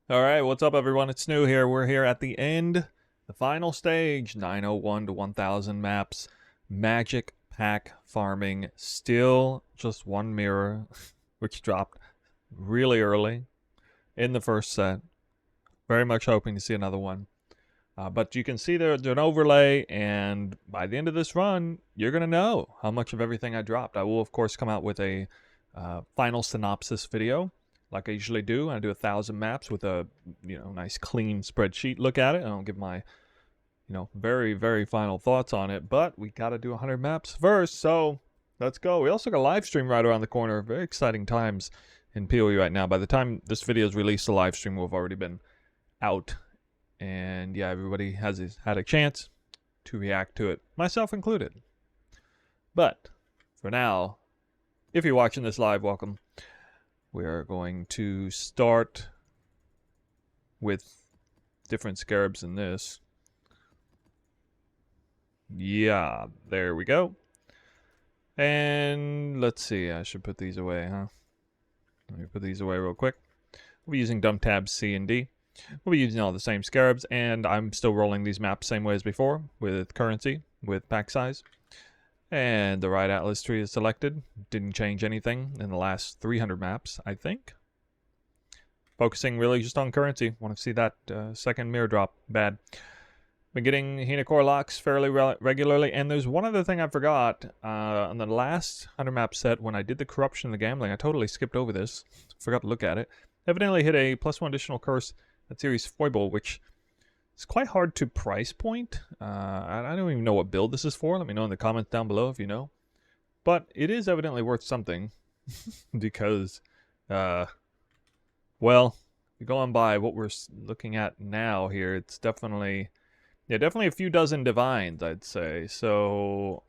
All right, what's up, everyone? It's Snoo here. We're here at the end, the final stage, 901 to 1000 maps, magic pack farming. Still just one mirror, which dropped really early in the first set. Very much hoping to see another one. But you can see there's an overlay, and by the end of this run, you're going to know how much of everything I dropped. I will, of course, come out with a final synopsis video like I usually do. I do 1,000 maps with a nice clean spreadsheet look at it, and I'll give my very, very final thoughts on it. But we got to do 100 maps first, so let's go. We also got a live stream right around the corner. Very exciting times in PoE right now. By the time this video is released, the live stream will have already been out. And yeah, everybody has had a chance to react to it, myself included. But for now, if you're watching this live, welcome. We are going to start with different scarabs in this. Yeah, there we go. And let's see, I should put these away, huh? Let me put these away real quick. We'll be using dump tabs C and D. We'll be using all the same scarabs, and I'm still rolling these maps same way as before, with currency, with pack size. And the right atlas tree is selected. Didn't change anything in the last 300 maps, I think. Focusing really just on currency. Want to see that second mirror drop. Bad. Been getting Hina core locks fairly regularly, and there's one other thing I forgot. On the last 100 map set, when I did the corruption and the gambling, I totally skipped over this. Forgot to look at it. Evidently hit a +1 additional curse at series foible, which is quite hard to price point. I don't even know what build this is for. Let me know in the comments down below if you know. But it is evidently worth something because, well, if you go on by what we're looking at now here, it's definitely a few dozen divines, I'd say. So,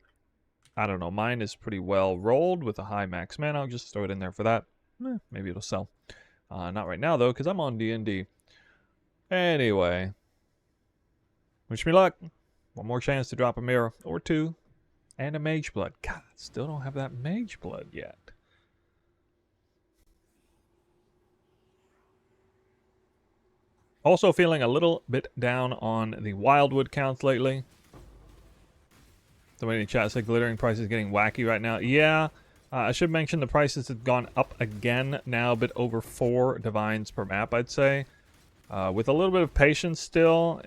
I don't know. Mine is pretty well rolled with a high max mana. I'll just throw it in there for that. Maybe it'll sell. Not right now, though, because I'm on D&D. Anyway, wish me luck. One more chance to drop a mirror or two, and a mage blood. God, still don't have that mage blood yet. Also feeling a little bit down on the wildwood counts lately. Somebody in the chat said glittering prices getting wacky right now. Yeah, I should mention the prices have gone up again now, a bit over 4 divines per map, I'd say. With a little bit of patience still,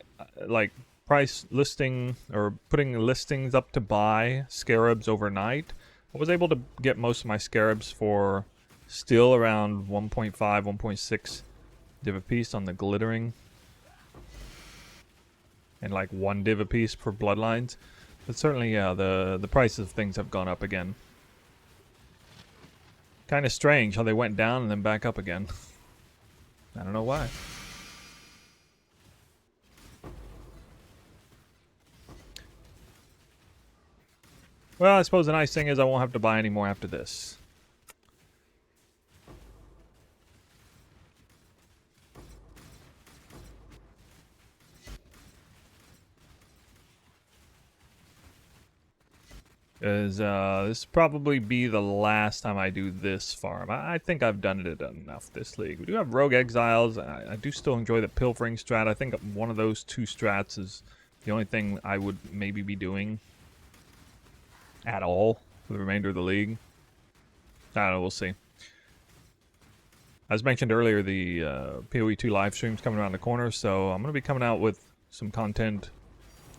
like price listing or putting listings up to buy scarabs overnight, I was able to get most of my scarabs for still around 1.5, 1.6 div a piece on the glittering, and like 1 div a piece per bloodlines. But certainly, yeah, the prices of things have gone up again. Kind of strange how they went down and then back up again. I don't know why. Well, I suppose the nice thing is I won't have to buy any more after this. This probably be the last time I do this farm. I think I've done it enough this league. We do have Rogue Exiles. I do still enjoy the Pilfering strat. I think one of those 2 strats is the only thing I would maybe be doing at all for the remainder of the league. I don't know, we'll see. As mentioned earlier, the PoE 2 live stream's coming around the corner, so I'm going to be coming out with some content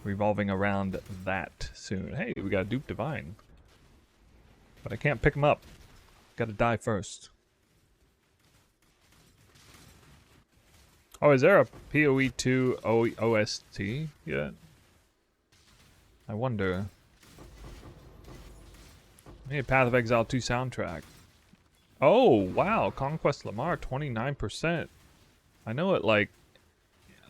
revolving around that soon. Hey, we got a Dupe Divine. But I can't pick him up. Gotta die first. Oh, is there a PoE 2 OST yet? I wonder. Maybe Path of Exile 2 soundtrack. Oh, wow. Conquest Lamar, 29%. I know it, like...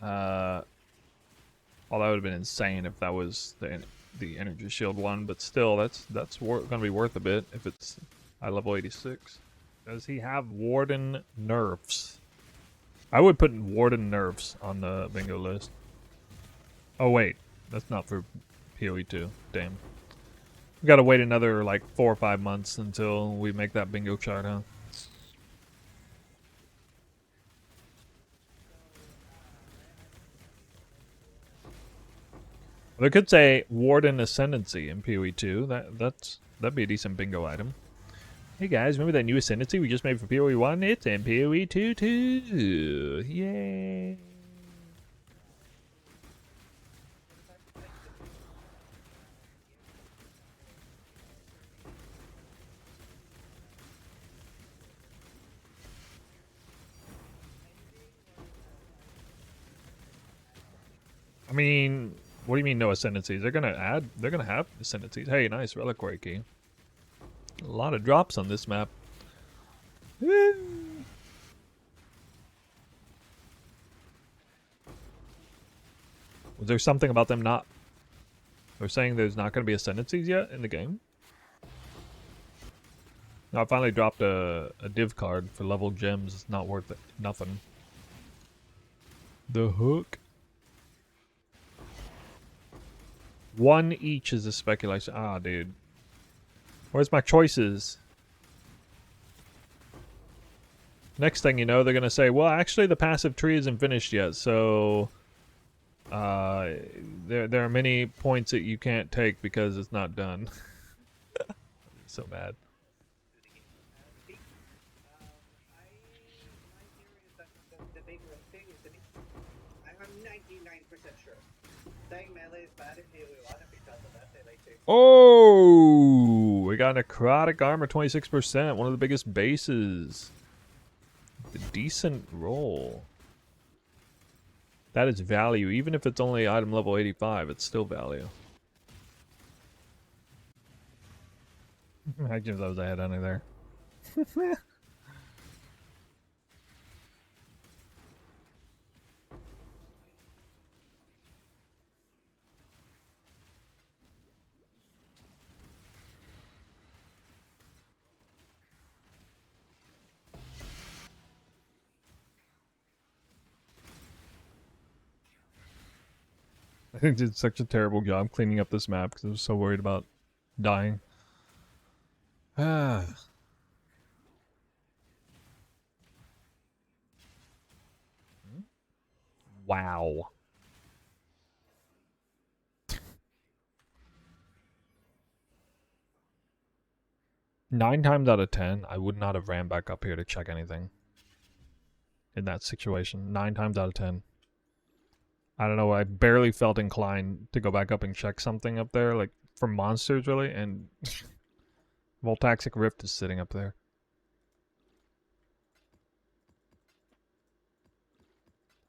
Well, that would have been insane if that was the Energy Shield one, but still, that's going to be worth a bit if it's at level 86. Does he have Warden nerfs? I would put Warden nerfs on the bingo list. Oh wait, that's not for PoE 2. Damn. We gotta wait another like 4 or 5 months until we make that bingo chart, huh? They could say Warden Ascendancy in PoE 2. That'd be a decent bingo item. Hey guys, remember that new Ascendancy we just made for PoE 1? It's in PoE 2 too. Yay! I mean, what do you mean no Ascendancies? They're gonna have Ascendancies. Hey, nice Reliquary Key. A lot of drops on this map. Was there something about them not... They're saying there's not going to be Ascendancies yet in the game? No, I finally dropped a div card for level gems. It's not worth it. Nothing. The hook. One each is a speculation. Ah, dude. Where's my choices? Next thing you know, they're going to say, well, actually the passive tree isn't finished yet, so... there are many points that you can't take because it's not done. So bad. Oh, we got necrotic armor 26%, one of the biggest bases. A decent roll. That is value, even if it's only item level 85, it's still value. Imagine if that was a head under there. I think did such a terrible job cleaning up this map because I was so worried about dying. Ah. Wow. Nine times out of 10, I would not have ran back up here to check anything. In that situation. 9 times out of 10. I don't know, I barely felt inclined to go back up and check something up there, like, for monsters, really, and... Voltaxic Rift is sitting up there.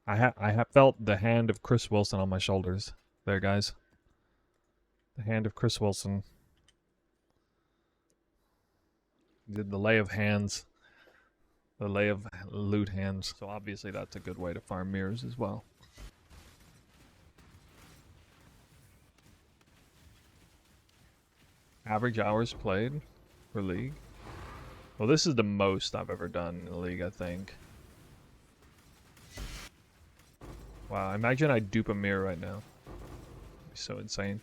I have felt the hand of Chris Wilson on my shoulders. There, guys. The hand of Chris Wilson. Did the lay of hands. The lay of loot hands. So obviously that's a good way to farm mirrors as well. Average hours played for League. Well, this is the most I've ever done in the League, I think. Wow, imagine I dupe a mirror right now. It'd be so insane.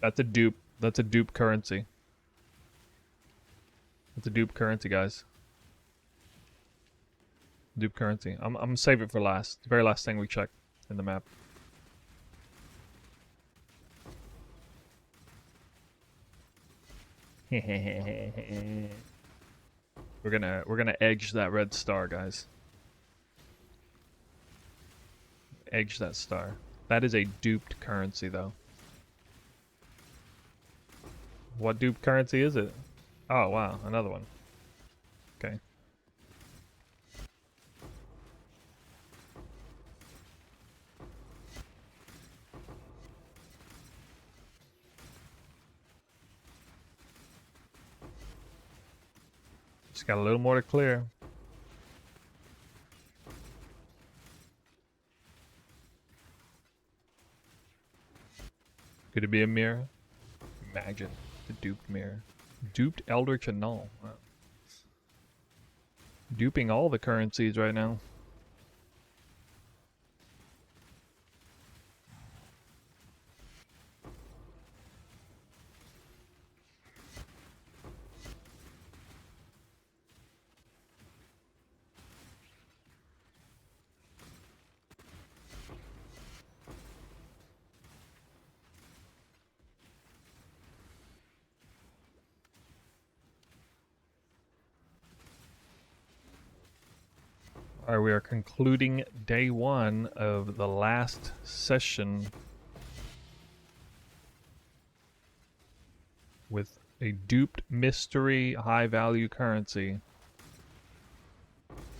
That's a dupe. That's a dupe currency. That's a dupe currency, guys. Dupe currency. I'm gonna save it for last. The very last thing we check in the map. We're gonna edge that red star, guys. Edge that star. That is a duped currency, though. What duped currency is it? Oh wow, another one. Okay. Just got a little more to clear. Could it be a mirror? Imagine the duped mirror. Duped Eldritch and Null. Wow. Duping all the currencies right now. Alright, we are concluding day 1 of the last session with a duped mystery high value currency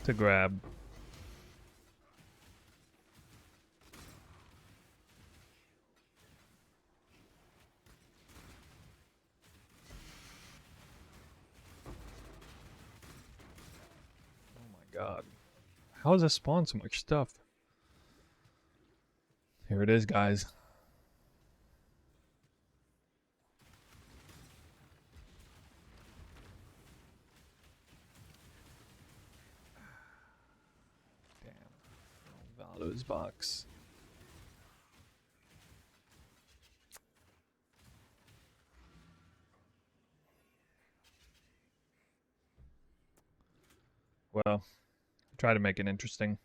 to grab. Oh my god. How does it spawn so much stuff? Here it is, guys. Damn. Values box. Well, try to make it interesting.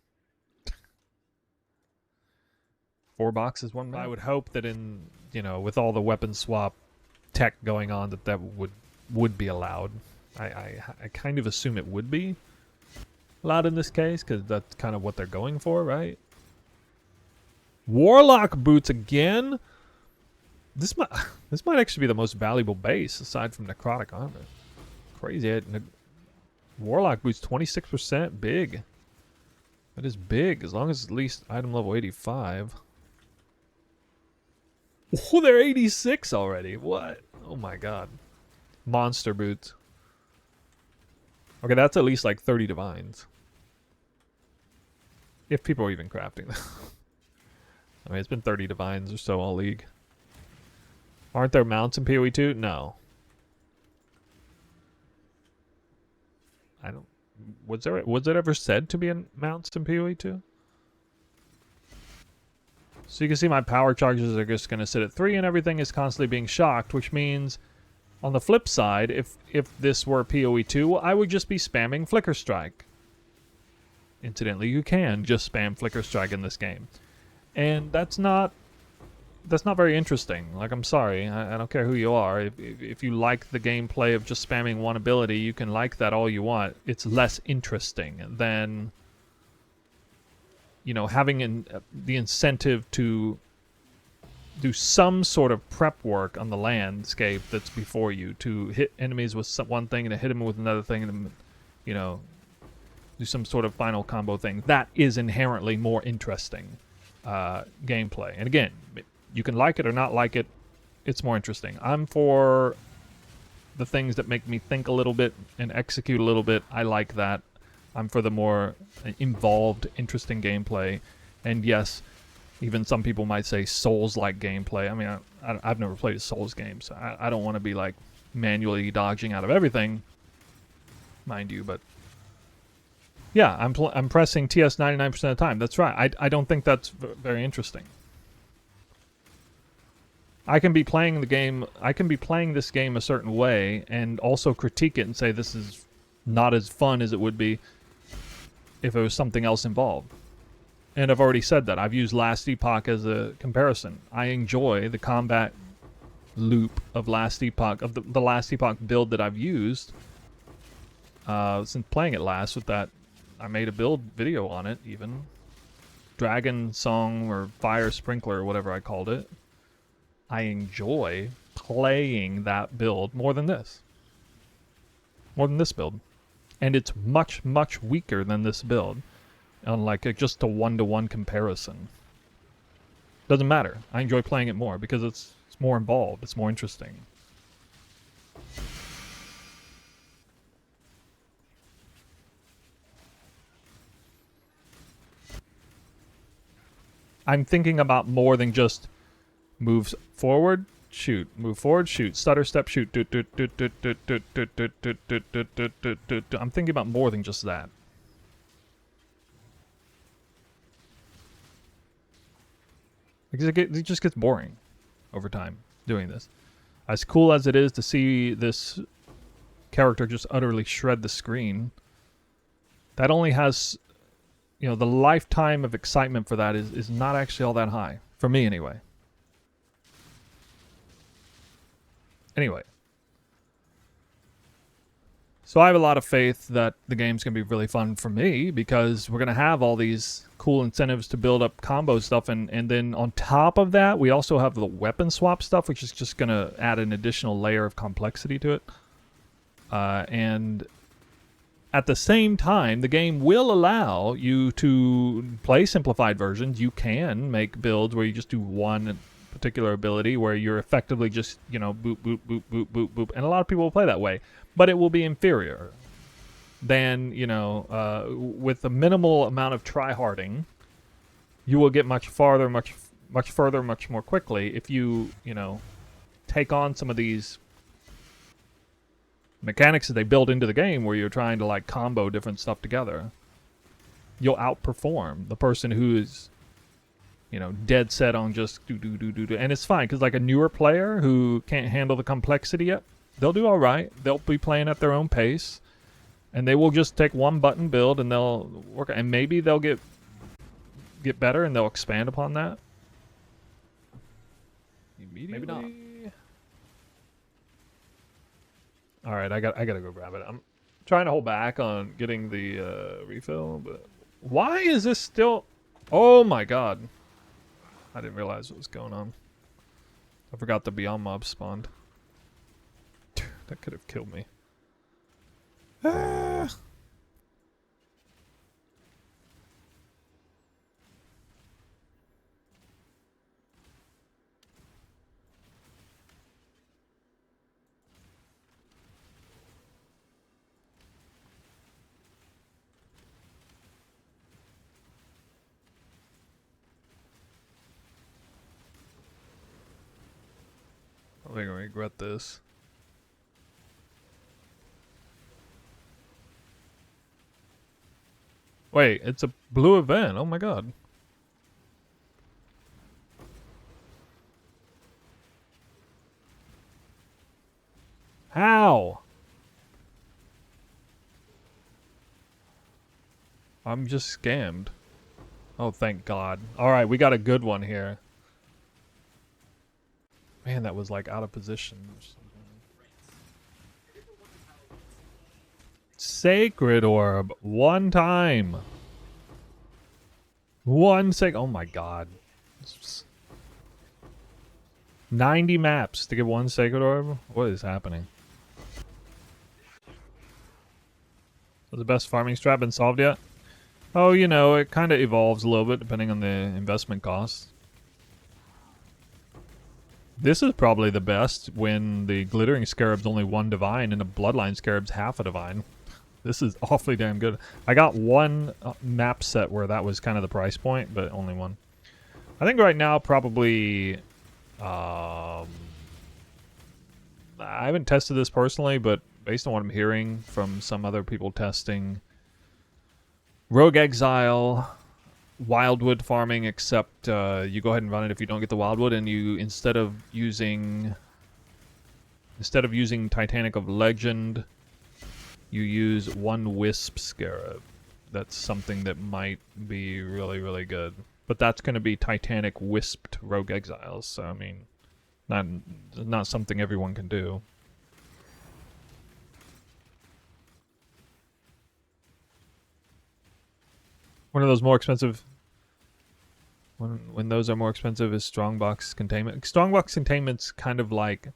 4 boxes, 1 map. I would hope that in, you know, with all the weapon swap tech going on, that would be allowed. I kind of assume it would be allowed in this case, because that's kind of what they're going for, right? Warlock boots again? This might actually be the most valuable base, aside from necrotic armor. Crazy. Warlock boots 26%, big. That is big, as long as it's at least item level 85. Oh, they're 86 already. What? Oh my god. Monster boots. Okay, that's at least like 30 divines. If people are even crafting them. I mean, it's been 30 divines or so all league. Aren't there mounts in PoE 2? No. I don't... Was it ever said to be in mounts in PoE 2? So you can see my power charges are just going to sit at 3 and everything is constantly being shocked, which means on the flip side, if this were PoE 2, I would just be spamming Flicker Strike. Incidentally, you can just spam Flicker Strike in this game. And that's not very interesting. Like, I'm sorry, I don't care who you are. If you like the gameplay of just spamming one ability, you can like that all you want. It's less interesting than, you know, having the incentive to do some sort of prep work on the landscape that's before you, to hit enemies with one thing and to hit them with another thing, and, you know, do some sort of final combo thing. That is inherently more interesting gameplay. And again, you can like it or not like it, it's more interesting. I'm for the things that make me think a little bit and execute a little bit. I like that. I'm for the more involved, interesting gameplay. And yes, even some people might say Souls-like gameplay. I mean, I've never played a Souls game, so I don't want to be like manually dodging out of everything, mind you, but yeah, I'm pressing TS 99% of the time. That's right. I don't think that's very interesting. I can be playing the game. I can be playing this game a certain way and also critique it and say this is not as fun as it would be if it was something else involved. And I've already said that. I've used Last Epoch as a comparison. I enjoy the combat loop of Last Epoch, of the Last Epoch build that I've used since playing it last with that. I made a build video on it, even. Dragon Song or Fire Sprinkler or whatever I called it. I enjoy playing that build more than this. More than this build. And it's much, much weaker than this build. On like just a one-to-one comparison. Doesn't matter. I enjoy playing it more because it's more involved. It's more interesting. I'm thinking about more than just moves forward, shoot, move forward, shoot, stutter step, shoot. I'm thinking about more than just that. Because it just gets boring over time doing this. As cool as it is to see this character just utterly shred the screen, that only has, you know, the lifetime of excitement for that is not actually all that high. For me, anyway. Anyway. So I have a lot of faith that the game's going to be really fun for me because we're going to have all these cool incentives to build up combo stuff. And then on top of that, we also have the weapon swap stuff, which is just going to add an additional layer of complexity to it. And at the same time, the game will allow you to play simplified versions. You can make builds where you just do one particular ability where you're effectively just, you know, boop, boop, boop, boop, boop, boop. And a lot of people will play that way. But it will be inferior than, you know, with a minimal amount of try-harding, you will get much farther, much further, much more quickly if you, you know, take on some of these mechanics that they build into the game where you're trying to, like, combo different stuff together. You'll outperform the person who is, you know, dead set on just do. And it's fine, because, like, a newer player who can't handle the complexity yet, they'll do all right. They'll be playing at their own pace, and they will just take one button build, and they'll work. And maybe they'll get better, and they'll expand upon that. Maybe not. All right, I gotta go grab it. I'm trying to hold back on getting the refill, but why is this still? Oh my god! I didn't realize what was going on. I forgot the Beyond Mob spawned. That could have killed me. Ah. I'm gonna regret this. Wait, it's a blue event. Oh my god. How? I'm just scammed. Oh, thank god. Alright, we got a good one here. Man, that was like out of position. Sacred Orb. One time. Oh my god. 90 maps to get one Sacred Orb? What is happening? Has the best farming strat been solved yet? Oh, you know, it kind of evolves a little bit depending on the investment costs. This is probably the best when the Glittering Scarab's only one divine and the Bloodline Scarab's half a divine. This is awfully damn good. I got one map set where that was kind of the price point, but only one. I think right now probably... I haven't tested this personally, but based on what I'm hearing from some other people testing, Rogue Exile, Wildwood farming, except you go ahead and run it if you don't get the Wildwood, and you instead of using Titanic of Legend, you use one Wisp Scarab. That's something that might be really, really good. But that's going to be Titanic Wisped Rogue Exiles, so I mean, not something everyone can do. One of those more expensive... When those are more expensive is Strongbox Containment. Strongbox Containment's kind of like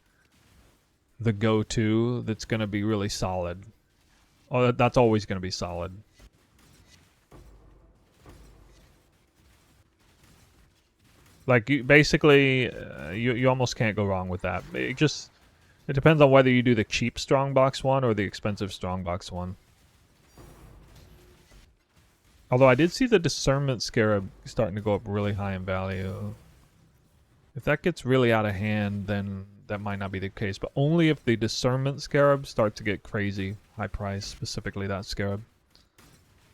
the go-to that's going to be really solid. Oh, that's always going to be solid. Like, you almost can't go wrong with that. It depends on whether you do the cheap Strongbox one or the expensive Strongbox one. Although I did see the Discernment Scarab starting to go up really high in value. If that gets really out of hand, then that might not be the case. But only if the Discernment Scarab starts to get crazy high price, specifically that Scarab.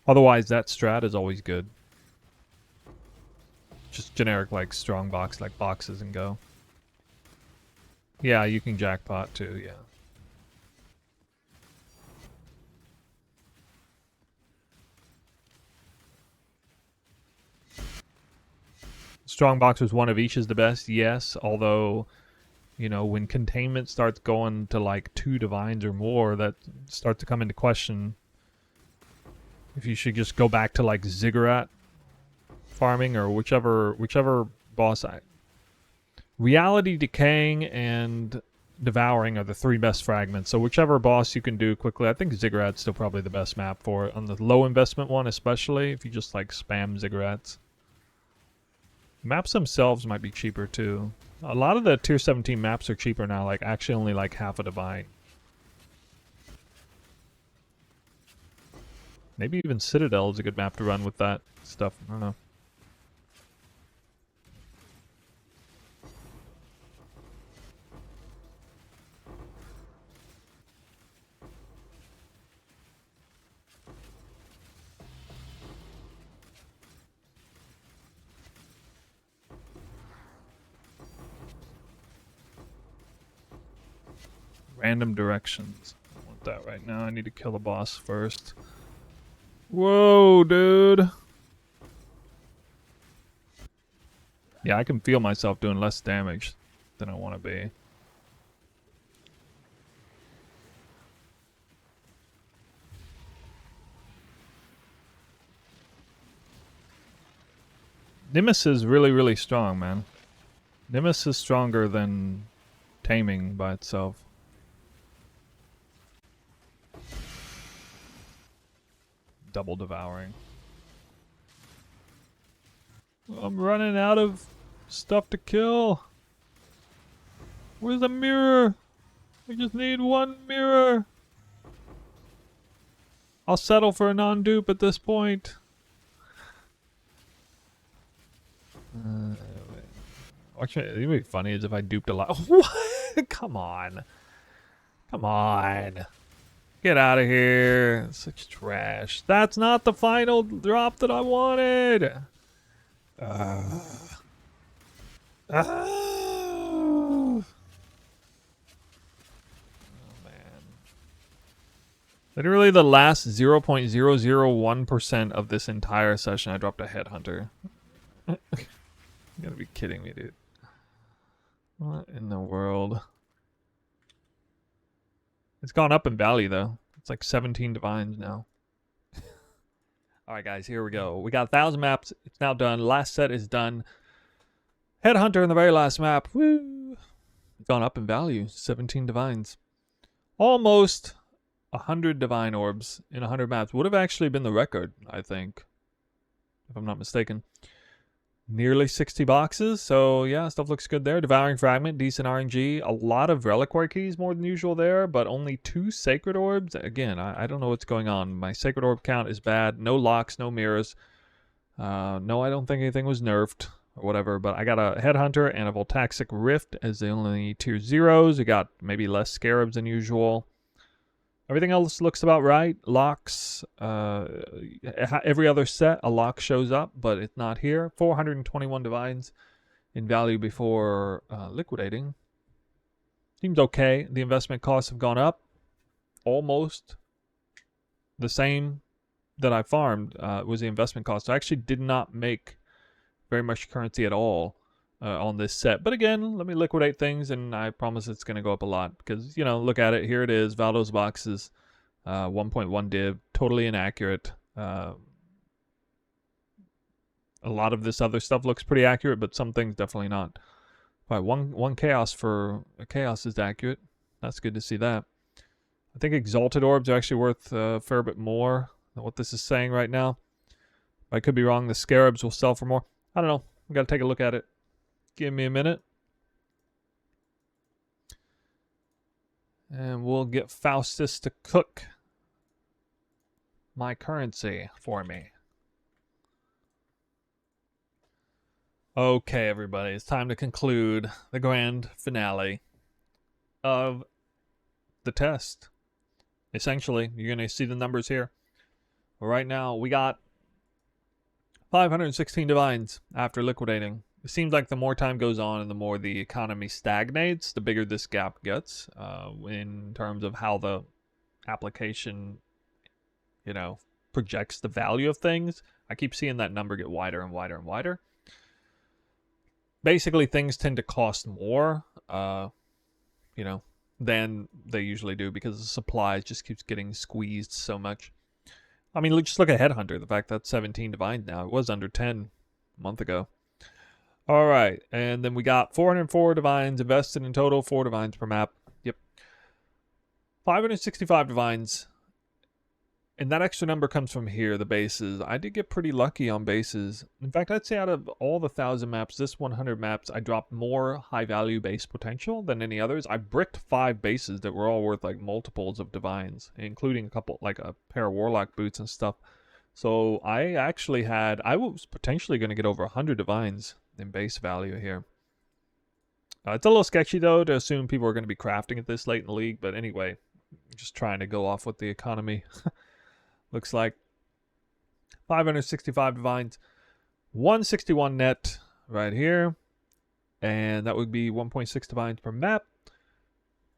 Otherwise, that strat is always good. Just generic, like, strong box, like boxes and go. Yeah, you can jackpot too, yeah. Strong box was one of each is the best, yes, although You know, when containment starts going to like 2 divines or more, that starts to come into question if you should just go back to like ziggurat farming or whichever boss. Reality Decaying and Devouring are the 3 best fragments, so whichever boss you can do quickly. I think Ziggurat's still probably the best map for it, on the low investment one especially, if you just like spam Ziggurats. Maps themselves might be cheaper too. A lot of the tier 17 maps are cheaper now, like actually only like half a divine. Maybe even Citadel is a good map to run with that stuff, I don't know. Random directions. I don't want that right now. I need to kill the boss first. Whoa, dude. Yeah, I can feel myself doing less damage than I want to be. Nimbus is really, really strong, man. Nimbus is stronger than Taming by itself. Double Devouring. I'm running out of stuff to kill. Where's the mirror? I just need 1 mirror. I'll settle for a non-dupe at this point. Actually, it'd be funny is if I duped a lot. What? Come on. Come on. Get out of here. Such trash. That's not the final drop that I wanted. Oh, man. Literally the last 0.001% of this entire session, I dropped a headhunter. You gotta be kidding me, dude. What in the world? It's gone up in value, though. It's like 17 divines now. Alright, guys, here we go. We got 1,000 maps. It's now done. Last set is done. Headhunter in the very last map. Woo! It's gone up in value. 17 divines. Almost 100 divine orbs in 100 maps. Would have actually been the record, I think. If I'm not mistaken. Nearly 60 boxes, so yeah, stuff looks good there. Devouring Fragment, decent RNG. A lot of Reliquary Keys, more than usual there, but only 2 Sacred Orbs. Again, I don't know what's going on. My Sacred Orb count is bad. No locks, no mirrors. No, I don't think anything was nerfed or whatever, but I got a Headhunter and a Voltaxic Rift as the only tier 0s. We got maybe less Scarabs than usual. Everything else looks about right. Locks, every other set, a lock shows up, but it's not here. 421 divines in value before liquidating. Seems okay. The investment costs have gone up. Almost the same that I farmed was the investment cost. I actually did not make very much currency at all on this set. But again, let me liquidate things, and I promise it's going to go up a lot. Because, you know, look at it. Here it is. Valdo's boxes. 1.1 div. Totally inaccurate. A lot of this other stuff looks pretty accurate, but some things definitely not. All right, one chaos for a chaos is accurate. That's good to see that. I think Exalted Orbs are actually worth a fair bit more than what this is saying right now. I could be wrong. The Scarabs will sell for more. I don't know. We got to take a look at it. Give me a minute. And we'll get Faustus to cook my currency for me. Okay, everybody. It's time to conclude the grand finale of the test. Essentially, you're going to see the numbers here. Right now, we got 516 divines after liquidating. It seems like the more time goes on and the more the economy stagnates, the bigger this gap gets in terms of how the application, you know, projects the value of things. I keep seeing that number get wider and wider and wider. Basically, things tend to cost more you know, than they usually do because the supply just keeps getting squeezed so much. I mean, just look at Headhunter. The fact that 17 divines now. It was under 10 a month ago. All right, and then we got 404 divines invested in total, 4 divines per map. Yep. 565 divines. And that extra number comes from here, the bases. I did get pretty lucky on bases. In fact, I'd say out of all the 1,000 maps, this 100 maps, I dropped more high-value base potential than any others. I bricked 5 bases that were all worth like multiples of divines, including a couple, like a pair of Warlock boots and stuff. So I actually had, I was potentially going to get over 100 divines in base value here. It's a little sketchy, though, to assume people are going to be crafting at this late in the league. But anyway, just trying to go off what the economy looks like. 565 divines. 161 net right here. And that would be 1.6 divines per map.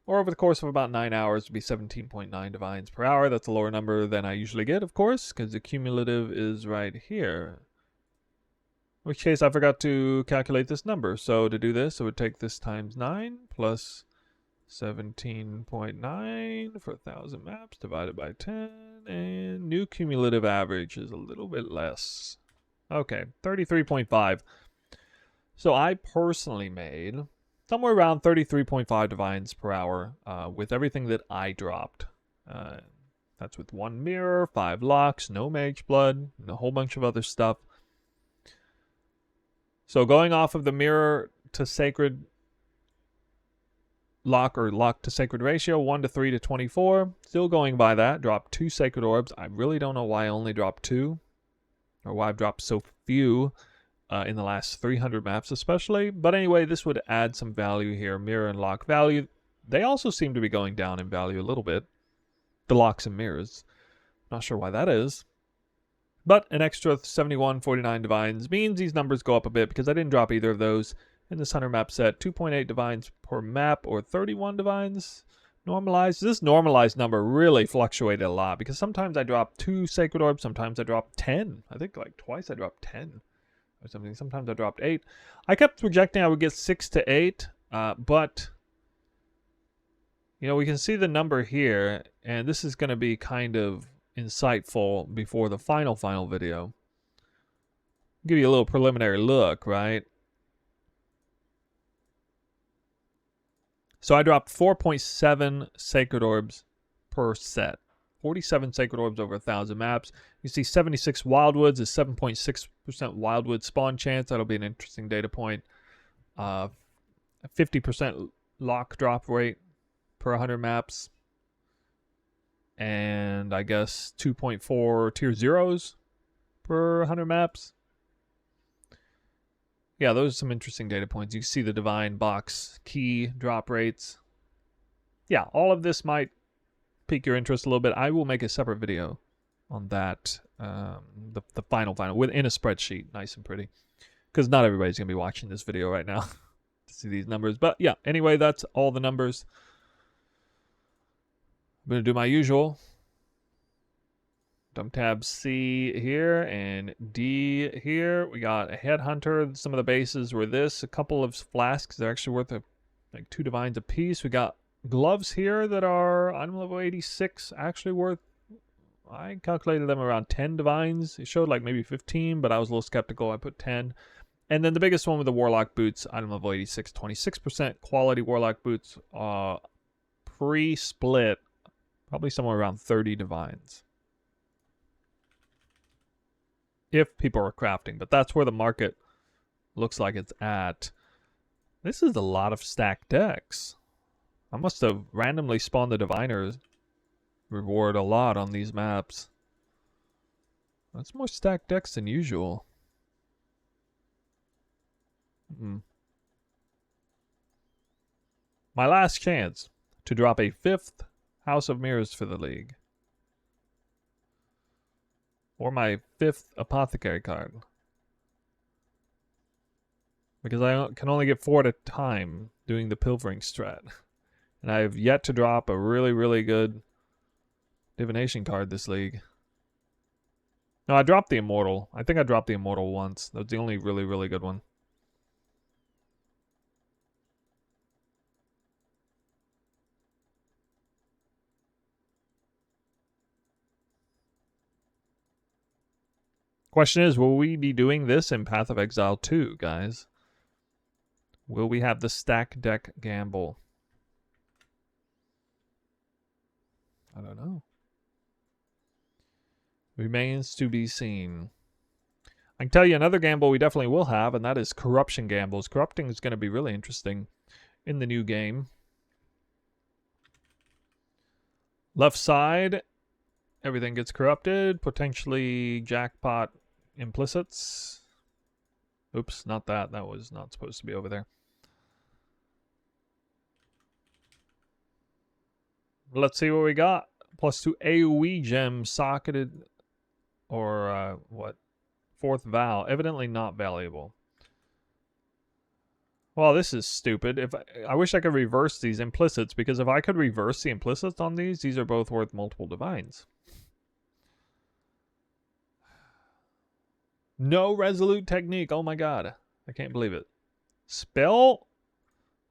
Or over the course of about 9 hours, it would be 17.9 divines per hour. That's a lower number than I usually get, of course, because the cumulative is right here. In which case, I forgot to calculate this number. So to do this, it would take this times 9 plus 17.9 for 1,000 maps divided by 10. And new cumulative average is a little bit less. Okay, 33.5. So I personally made somewhere around 33.5 divines per hour with everything that I dropped. That's with 1 mirror, 5 locks, no mage blood, and a whole bunch of other stuff. So going off of the mirror to sacred lock or lock to sacred ratio, 1 to 3 to 24. Still going by that. Dropped 2 sacred orbs. I really don't know why I only dropped 2. Or why I've dropped so few in the last 300 maps especially. But anyway, this would add some value here. Mirror and lock value. They also seem to be going down in value a little bit. The locks and mirrors. Not sure why that is. But an extra 71.49 divines means these numbers go up a bit because I didn't drop either of those in this 100 map set. 2.8 divines per map or 31 divines normalized. This normalized number really fluctuated a lot because sometimes I dropped 2 sacred orbs, sometimes I dropped 10. I think like twice I dropped 10 or something. Sometimes I dropped 8. I kept projecting I would get 6 to 8, but you know, we can see the number here, and this is going to be kind of insightful before the final video. Give you a little preliminary look, right? So I dropped 4.7 sacred orbs per set. 47 sacred orbs over 1,000 maps. You see 76 wildwoods is 7.6% wildwood spawn chance. That'll be an interesting data point. 50% lock drop rate per 100 maps. And I guess 2.4 tier zeros per 100 maps. Yeah, those are some interesting data points. You see the divine box key drop rates. Yeah, all of this might pique your interest a little bit. I will make a separate video on that, the final within a spreadsheet, nice and pretty, because not everybody's gonna be watching this video right now to see these numbers. But yeah, anyway, that's all the numbers. I'm gonna do my usual. Dump tab C here and D here. We got a headhunter. Some of the bases were this. A couple of flasks. They're actually worth like 2 divines a piece. We got gloves here that are item level 86. Actually worth, I calculated them around 10 divines. It showed like maybe 15, but I was a little skeptical. I put 10. And then the biggest one with the Warlock boots, item level 86. 26% quality Warlock boots. Pre-split. Probably somewhere around 30 divines. If people are crafting, but that's where the market looks like it's at. This is a lot of stacked decks. I must have randomly spawned the diviners reward a lot on these maps. That's more stacked decks than usual. My last chance to drop a 5th House of Mirrors for the league. Or my 5th Apothecary card. Because I can only get 4 at a time doing the Pilfering strat. And I have yet to drop a really, really good Divination card this league. No, I dropped the Immortal. I think I dropped the Immortal once. That was the only really, really good one. Question is, will we be doing this in Path of Exile 2, guys? Will we have the stack deck gamble? I don't know. Remains to be seen. I can tell you another gamble we definitely will have, and that is corruption gambles. Corrupting is going to be really interesting in the new game. Left side, everything gets corrupted. Potentially jackpot implicits. Oops, not that. That was not supposed to be over there. Let's see what we got. +2 AoE gem socketed, or what? Fourth Val. Evidently not valuable. Well, this is stupid. I wish I could reverse these implicits, because if I could reverse the implicits on these are both worth multiple divines. No resolute technique. Oh my god. I can't believe it. Spell?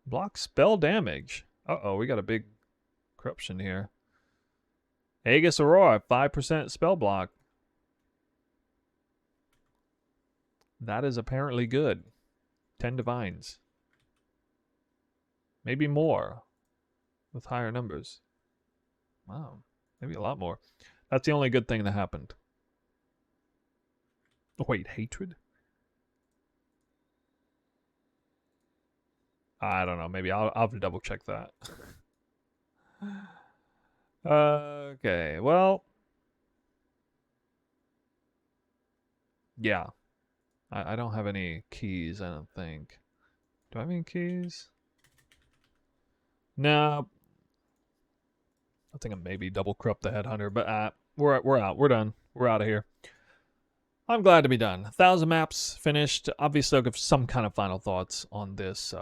Block spell damage. Uh-oh, we got a big corruption here. Aegis Aurora, 5% spell block. That is apparently good. 10 divines. Maybe more with higher numbers. Wow, maybe a lot more. That's the only good thing that happened. Oh, wait, hatred? I don't know. Maybe I'll have to double check that. Okay, well. Yeah. I don't have any keys, I don't think. Do I have any keys? No. I think I maybe double corrupt the headhunter, but we're out. We're done. We're out of here. I'm glad to be done. 1,000 maps finished. Obviously, I'll give some kind of final thoughts on this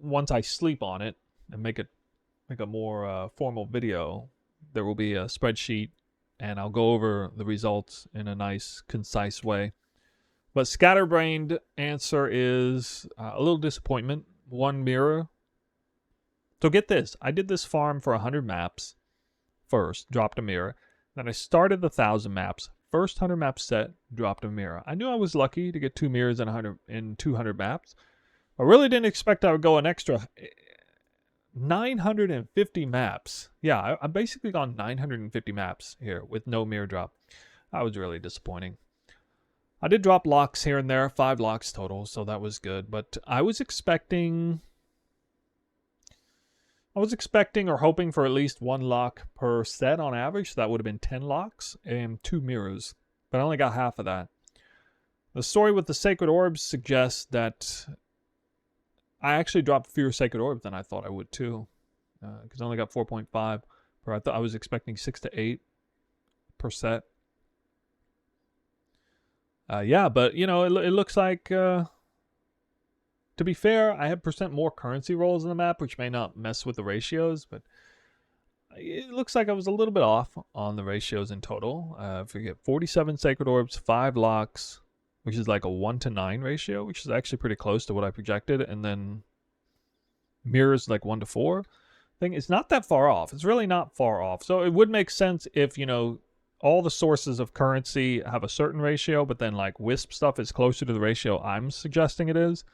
once I sleep on it and make a more formal video. There will be a spreadsheet, and I'll go over the results in a nice, concise way. But scatterbrained answer is a little disappointment. 1 mirror. So get this. I did this farm for 100 maps first, dropped a mirror. Then I started the 1,000 maps. First 100 map set, dropped a mirror. I knew I was lucky to get 2 mirrors in 200 maps. I really didn't expect I would go an extra 950 maps. Yeah, I basically gone 950 maps here with no mirror drop. That was really disappointing. I did drop locks here and there, 5 locks total, so that was good. But I was expecting or hoping for at least 1 lock per set on average. So that would have been 10 locks and 2 mirrors. But I only got half of that. The story with the Sacred Orbs suggests that I actually dropped fewer Sacred Orbs than I thought I would too. Because I only got 4.5. I thought I was expecting 6 to 8 per set. Yeah, but you know, it looks like, to be fair, I have % more currency rolls in the map, which may not mess with the ratios, but it looks like I was a little bit off on the ratios in total. If we get 47 Sacred Orbs, 5 locks, which is like a 1-to-9 ratio, which is actually pretty close to what I projected, and then mirrors like 1-to-4. It's not that far off. It's really not far off. So it would make sense if, you know, all the sources of currency have a certain ratio, but then like Wisp stuff is closer to the ratio I'm suggesting it is.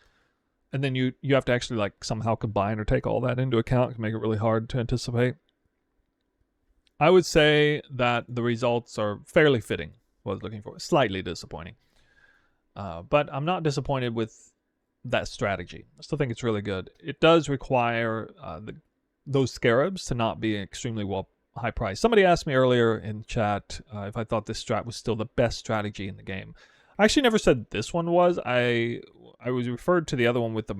And then you have to actually like somehow combine or take all that into account to make it really hard to anticipate. I would say that the results are fairly fitting. What I was looking for. Slightly disappointing. But I'm not disappointed with that strategy. I still think it's really good. It does require those Scarabs to not be extremely high price. Somebody asked me earlier in chat if I thought this strat was still the best strategy in the game. I actually never said this one was. I was referred to the other one with the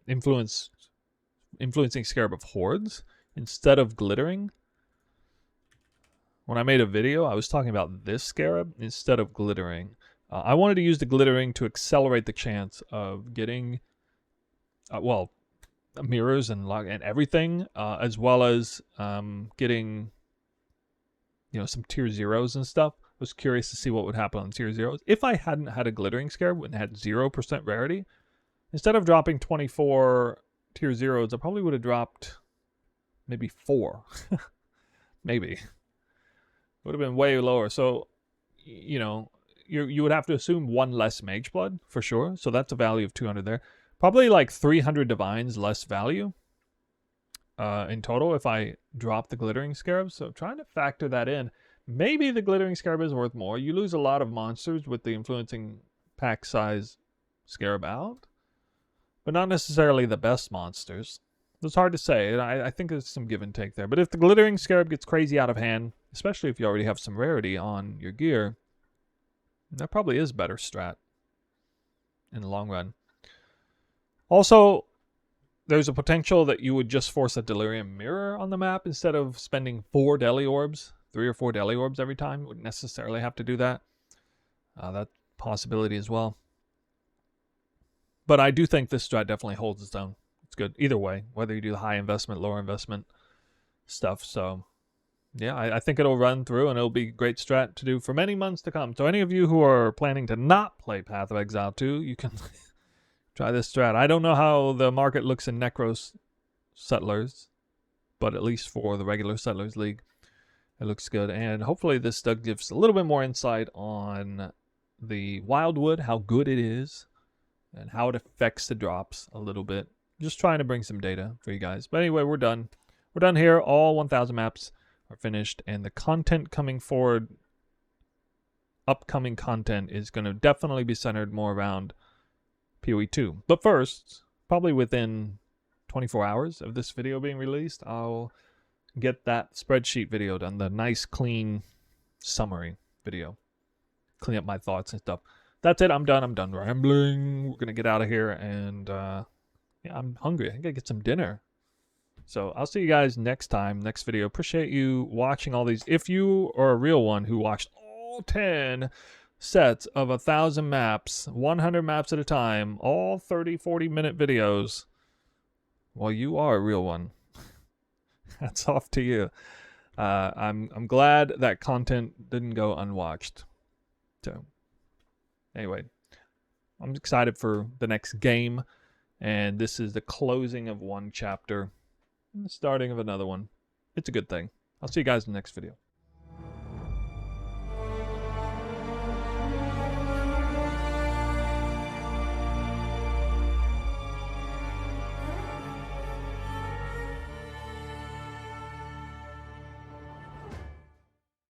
influencing Scarab of Hordes instead of glittering. When I made a video, I was talking about this Scarab instead of glittering. I wanted to use the glittering to accelerate the chance of getting, mirrors and everything, as well as getting, you know, some tier 0s and stuff. I was curious to see what would happen on tier 0s. If I hadn't had a glittering Scarab and had 0% rarity, instead of dropping 24 tier 0s, I probably would have dropped maybe 4. Maybe. Would have been way lower. So, you know, you would have to assume 1 less Mage Blood, for sure. So that's a value of 200 there. Probably like 300 Divines less value in total if I drop the Glittering Scarab. So trying to factor that in. Maybe the Glittering Scarab is worth more. You lose a lot of monsters with the influencing pack size Scarab out, but not necessarily the best monsters. It's hard to say. I think there's some give and take there. But if the Glittering Scarab gets crazy out of hand, especially if you already have some rarity on your gear, that probably is better strat in the long run. Also, there's a potential that you would just force a Delirium Mirror on the map instead of spending 4 Deli Orbs. 3 or 4 Deli Orbs every time. You wouldn't necessarily have to do that. That possibility as well. But I do think this strat definitely holds its own. It's good either way, whether you do the high investment, lower investment stuff. So, yeah, I think it'll run through and it'll be a great strat to do for many months to come. So any of you who are planning to not play Path of Exile 2, you can try this strat. I don't know how the market looks in Necros Settlers, but at least for the regular Settlers League, it looks good. And hopefully this does gives a little bit more insight on the Wildwood, how good it is, and how it affects the drops a little bit. Just trying to bring some data for you guys. But anyway, we're done. We're done here. All 1,000 maps are finished. And the content coming forward, upcoming content, is going to definitely be centered more around PoE 2. But first, probably within 24 hours of this video being released, I'll get that spreadsheet video done, the nice clean summary video, clean up my thoughts and stuff. That's it. I'm done rambling. We're gonna get out of here, and yeah, I'm hungry. I think I get some dinner. So I'll see you guys next time, next video. Appreciate you watching all these. If you are a real one who watched all 10 sets of 1,000 maps, 100 maps at a time, all 30-40 minute videos, well, you are a real one. Hats off to you. I'm glad that content didn't go unwatched. So anyway, I'm excited for the next game, and this is the closing of one chapter and the starting of another one. It's a good thing. I'll see you guys in the next video.